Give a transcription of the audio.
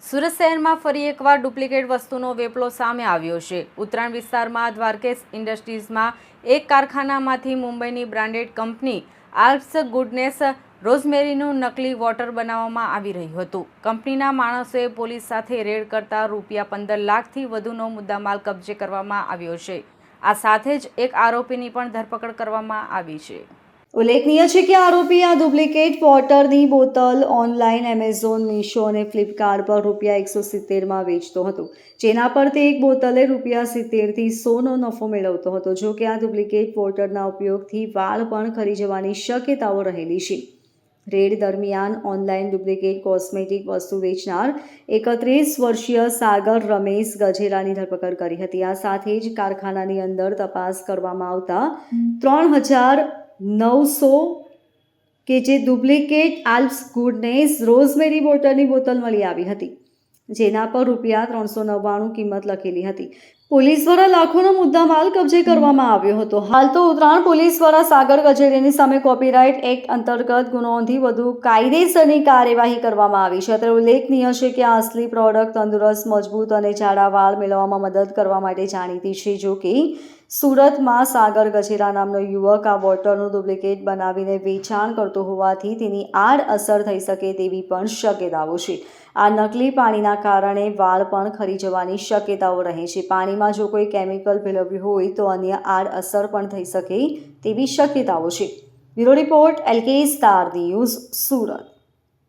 સુરત શહેરમાં ફરી એકવાર ડુપ્લિકેટ વસ્તુનો વેપલો સામે આવ્યો છે। ઉત્તરાયણ વિસ્તારમાં દ્વારકેશ ઇન્ડસ્ટ્રીઝમાં એક કારખાનામાંથી મુંબઈની બ્રાન્ડેડ કંપની આલ્પ્સ ગુડનેસ રોઝમેરીનું નકલી વોટર બનાવવામાં આવી રહ્યું હતું। કંપનીના માણસોએ પોલીસ સાથે રેડ કરતા ₹15 લાખથી વધુનો મુદ્દામાલ કબજે કરવામાં આવ્યો છે। આ સાથે જ એક આરોપીની પણ ધરપકડ કરવામાં આવી છે। ઉલ્લેખનીય છે કે આરોપી આ ડુપ્લિકેટ વોટરની બોટલ ઓનલાઈન એમેઝોન, મીશો અને ફ્લિપકાર્ટ પર ₹170માં વેચતો હતો, જેના પર તે એક બોટલે ₹70થી 100નો નફો મેળવતો હતો। જો કે આ ડુપ્લિકેટ વોટરના ઉપયોગથી વાળ પણ ખરી જવાની શક્યતાઓ રહેલી છે। રેડ દરમિયાન ઓનલાઈન ડુપ્લિકેટ કોસ્મેટિક વસ્તુ વેચનાર 31 વર્ષીય સાગર રમેશ ગજેરાની ધરપકડ કરી હતી। આ સાથે જ કારખાનાની અંદર તપાસ કરવામાં આવતા 3900 કે જે ડુપ્લિકેટ આલ્પ્સ ગુડનેસ રોઝમેરી વોટરની બોટલ મળી આવી હતી, જેના પર ₹399 કિંમત લખેલી હતી। પોલીસ દ્વારા લાખોનો મુદ્દામાલ કબજે કરવામાં આવ્યો હતો। હાલ તો ઉત્તરાયણ પોલીસ દ્વારા સાગર ગજેરાની સામે કોપીરાઇટ એક્ટ અંતર્ગત ગુનો નોંધી વધુ કાયદેસરની કાર્યવાહી કરવામાં આવી છે। અત્યારે ઉલ્લેખનીય છે કે આ અસલી પ્રોડક્ટ તંદુરસ્ત, મજબૂત અને જાડા વાળ મેળવવામાં મદદ કરવા માટે જાણીતી છે। જો કે સુરતમાં સાગર ગજેરા નામનો યુવક આ વોટરનું ડુપ્લિકેટ બનાવીને વેચાણ કરતો હોવાથી તેની આડઅસર થઈ શકે તેવી પણ શક્યતાઓ છે। આ નકલી પાણીના કારણે વાળ પણ ખરી જવાની શક્યતાઓ રહે છે। પાણીમાં જો કોઈ કેમિકલ ભેળવ્યું હોય તો અન્ય આડઅસર પણ થઈ શકે તેવી શક્યતાઓ છે। Bureau report LK star news, Surat.